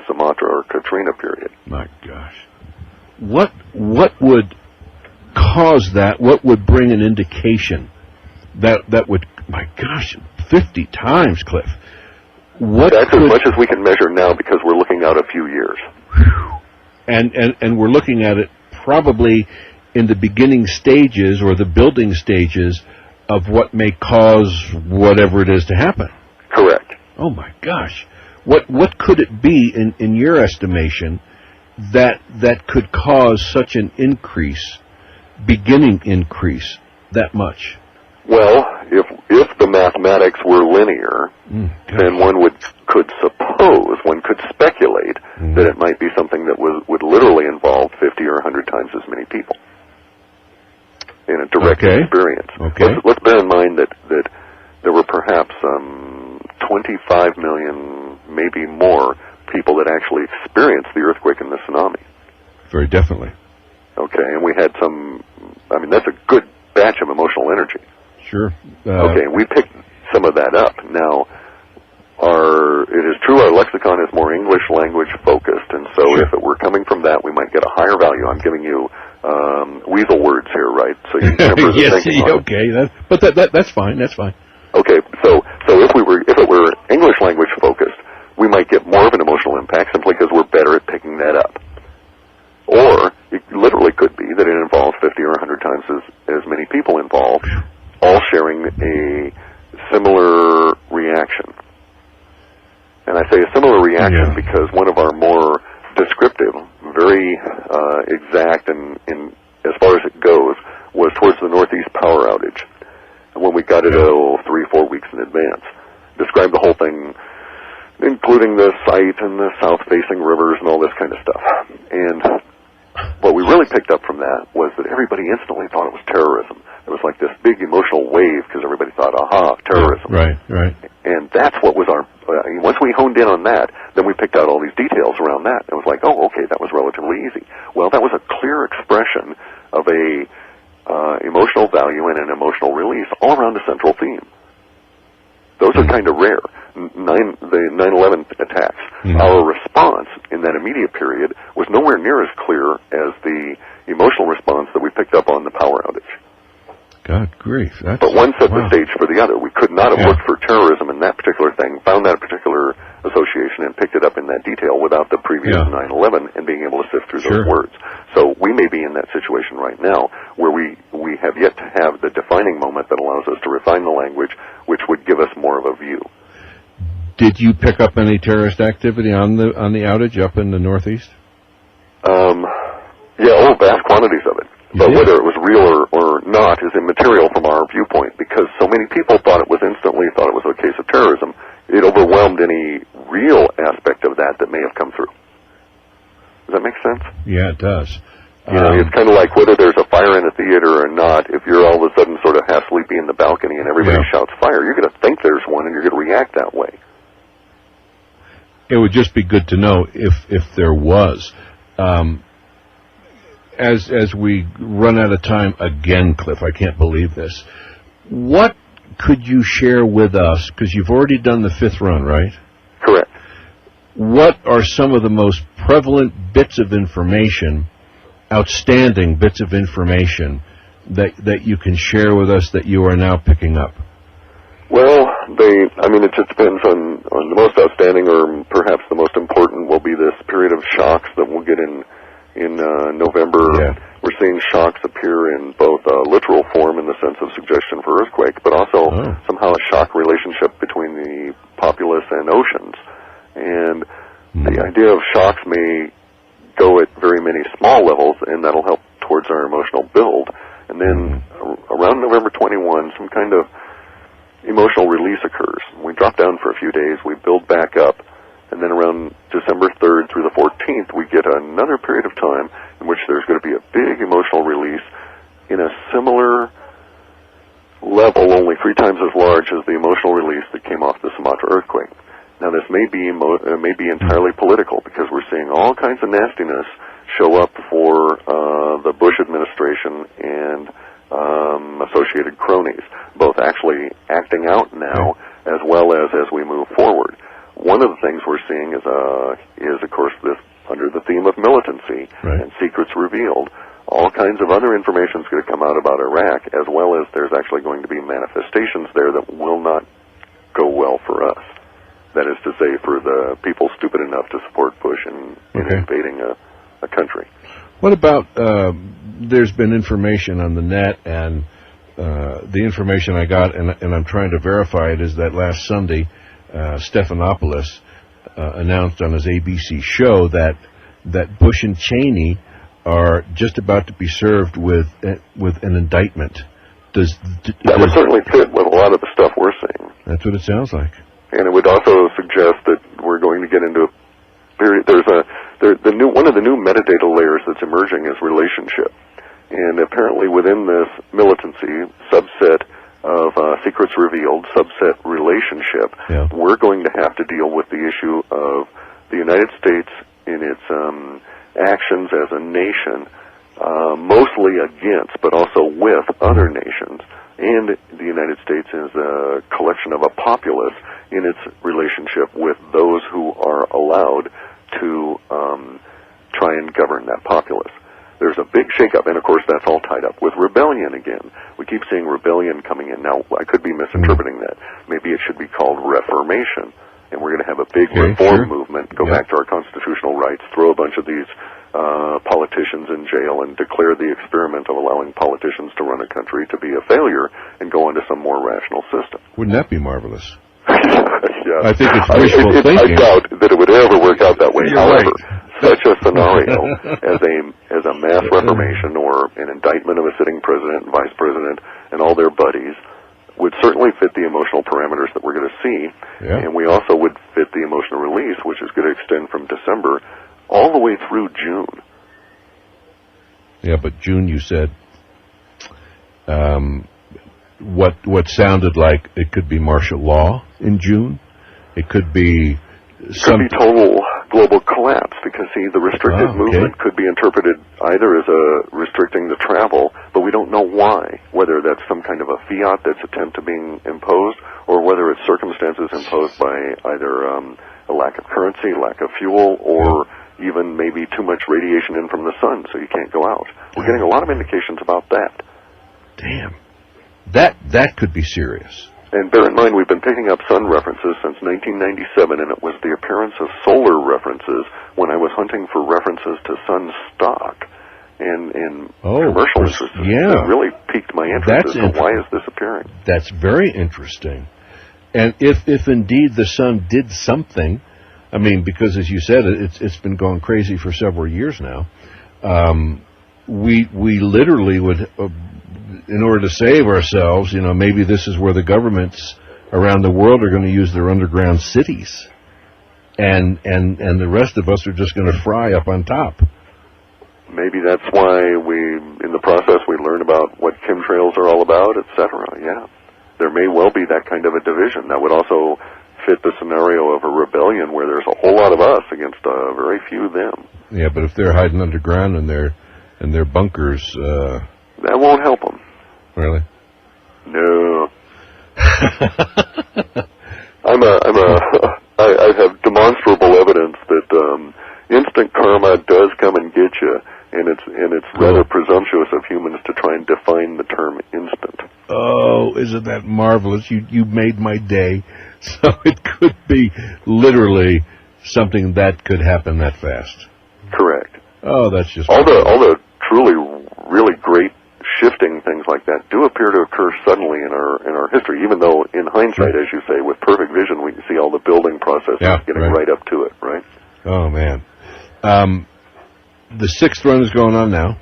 Sumatra or Katrina period. My gosh. What would cause that? What would bring an indication that would, my gosh, 50 times, Cliff? That's as much as we can measure now because we're looking out a few years. And we're looking at it probably in the beginning stages or the building stages of what may cause whatever it is to happen. Correct. Oh my gosh. What could it be in your estimation that could cause such an beginning increase that much? Well, if the mathematics were linear, then one could speculate that it might be something that would literally involve 50 or 100 times as many people in a direct experience. Okay. Let's bear in mind that there were perhaps 25 million, maybe more, people that actually experienced the earthquake and the tsunami. Very definitely. Okay, and we had that's a good batch of emotional energy. Sure. Okay, we picked some of that up. Now, it is true our lexicon is more English language focused, and so if it were coming from that, we might get a higher value. I'm giving you weasel words here, right? So you remember the thinking. Okay, that's fine. That's fine. Okay, so if it were English language focused, we might get more of an emotional impact simply because we're better at picking that up. Or it literally could be that it involves 50 or 100 times as many people involved, all sharing a similar reaction. And I say a similar reaction because one of our more descriptive, very exact, and as far as it goes, was towards the Northeast power outage. And when we got it 3-4 weeks in advance, described the whole thing, including the site and the south-facing rivers and all this kind of stuff. And what we really picked up from that was that everybody instantly thought it was terrorism. It was like this big emotional wave because everybody thought, aha, terrorism. Right. And that's what was our, once we honed in on that, then we picked out all these details around that. It was like, oh, okay, that was relatively easy. Well, that was a clear expression of a emotional value and an emotional release all around a central theme. Those are kind of rare. The 9/11 attacks. Our response in that immediate period was nowhere near as clear as the emotional response that we picked up on the power outage. God grief. But one set the stage for the other. We could not have looked for terrorism in that particular thing, found that particular association, and picked it up in that detail without the previous 9/11 and being able to sift through those words. So we may be in that situation right now where we have yet to have the defining moment that allows us to refine the language, which would give us more of a view. Did you pick up any terrorist activity on the outage up in the Northeast? Vast quantities of it. But whether it was real or not is immaterial from our viewpoint because so many people thought it was a case of terrorism. It overwhelmed any real aspect of that may have come through. Does that make sense? Yeah, it does. It's kind of like whether there's a fire in a theater or not. If you're all of a sudden sort of half sleepy in the balcony and everybody shouts fire, you're going to think there's one and you're going to react that way. It would just be good to know if there was. As we run out of time again, Cliff, I can't believe this. What could you share with us, because you've already done the 5th run, right? Correct. What are some of the most prevalent bits of information, outstanding bits of information, that you can share with us that you are now picking up? Well, it just depends on the most outstanding, or perhaps the most important will be this period of shocks that we'll get in November. Yeah. We're seeing shocks appear in both literal form in the sense of suggestion for earthquake, but also somehow a shock relationship between the populace and oceans. And the idea of shocks may go at very many small levels, and that'll help towards our emotional build. And then around November 21, some kind of emotional release occurs. We drop down for a few days, we build back up, and then around December 3rd through the 14th, we get another period of time in which there's going to be a big emotional release in a similar level, only 3 times as large as the emotional release that came off the Sumatra earthquake. Now, this may be entirely political, because we're seeing all kinds of nastiness show up for the Bush administration and associated cronies, both actually acting out now as well as we move forward. one of the things we're seeing is of course, this under the theme of militancy and secrets revealed. All kinds of other information is going to come out about Iraq, as well as there's actually going to be manifestations there that will not go well for us. That is to say, for the people stupid enough to support Bush in invading a country. What about, there's been information on the net, and the information I got, and I'm trying to verify it, is that last Sunday, Stephanopoulos announced on his ABC show that Bush and Cheney are just about to be served with an indictment. That would certainly fit with a lot of the stuff we're seeing. That's what it sounds like. And it would also suggest that we're going to get into a period. One of the new metadata layers that's emerging is relationship, and apparently within this militancy subset of secrets revealed, subset relationship, we're going to have to deal with the issue of the United States in its actions as a nation, mostly against, but also with other nations, and the United States as a collection of a populace in its relationship with those who are allowed to try and govern that populace. There's a big shakeup, and of course that's all tied up with rebellion again. We keep seeing rebellion coming in. Now, I could be misinterpreting that. Maybe it should be called reformation, and we're going to have a big reform movement, go back to our constitutional rights, throw a bunch of these politicians in jail, and declare the experiment of allowing politicians to run a country to be a failure and go into some more rational system. Wouldn't that be marvelous? Yeah. I think it's wishful thinking. I doubt that it would ever work out that way. You're However, right. such a scenario as a mass reformation or an indictment of a sitting president and vice president and all their buddies would certainly fit the emotional parameters that we're going to see. And we also would fit the emotional release, which is going to extend from December all the way through June. Yeah, but June, you said, what sounded like it could be martial law in June. It could be total global collapse, because, see, the restricted movement could be interpreted either as restricting the travel, but we don't know why, whether that's some kind of a fiat that's attempt to being imposed, or whether it's circumstances imposed by either a lack of currency, lack of fuel, or even maybe too much radiation in from the sun, so you can't go out. We're getting a lot of indications about that. Damn. That could be serious. And bear in mind, we've been picking up sun references since 1997, and it was the appearance of solar references when I was hunting for references to sun stock and commercial interests. It really piqued my interest as to why is this appearing. That's very interesting. And if indeed the sun did something, I mean, because as you said, it's been going crazy for several years now, we literally would... in order to save ourselves, maybe this is where the governments around the world are going to use their underground cities, and the rest of us are just going to fry up on top. Maybe that's why in the process, we learn about what chemtrails are all about, etc. Yeah, there may well be that kind of a division. That would also fit the scenario of a rebellion where there's a whole lot of us against very few them. Yeah, but if they're hiding underground in their bunkers, that won't help them. Really? No. I have demonstrable evidence that instant karma does come and get you, and it's rather presumptuous of humans to try and define the term instant. Oh, isn't that marvelous? You made my day. So it could be literally something that could happen that fast. Correct. Oh, that's just all the truly really great shifting things like that do appear to occur suddenly in our history, even though in hindsight, as you say, with perfect vision, we can see all the building processes getting right up to it, right? Oh, man. The sixth run is going on now.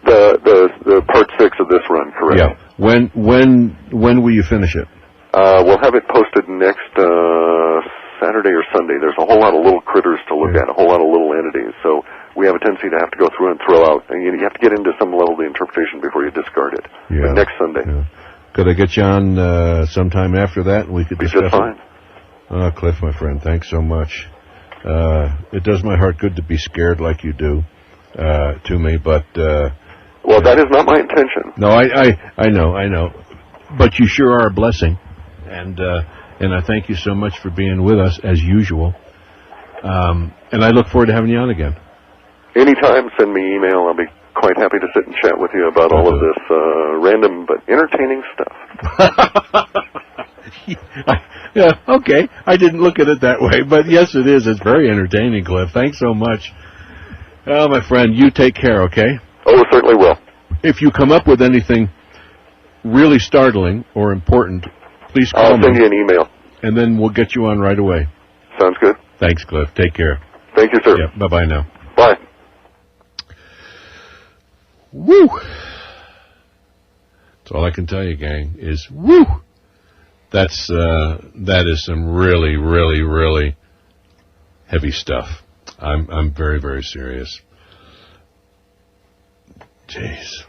The part 6 of this run, correct? Yeah. When will you finish it? We'll have it posted next Saturday or Sunday. There's a whole lot of little critters to look at, a whole lot of little entities, so we have a tendency to have to go through and throw out. And you have to get into some level of the interpretation before you discard it. Yeah. But next Sunday. Yeah. Could I get you on sometime after that, and we could discuss just fine. it? Cliff, my friend, thanks so much. It does my heart good to be scared like you do to me, but... well, that is not my intention. No, I know. But you sure are a blessing. And and I thank you so much for being with us, as usual. And I look forward to having you on again. Anytime, send me email. I'll be quite happy to sit and chat with you about all of this random but entertaining stuff. Yeah, okay. I didn't look at it that way, but yes, it is. It's very entertaining, Cliff. Thanks so much. Oh, my friend, you take care, okay? Oh, certainly will. If you come up with anything really startling or important, please call me. I'll send you an email. And then we'll get you on right away. Sounds good. Thanks, Cliff. Take care. Thank you, sir. Yeah, bye-bye now. Bye. Woo! That's all I can tell you, gang, is woo! That is some really, really, really heavy stuff. I'm very, very serious. Jeez.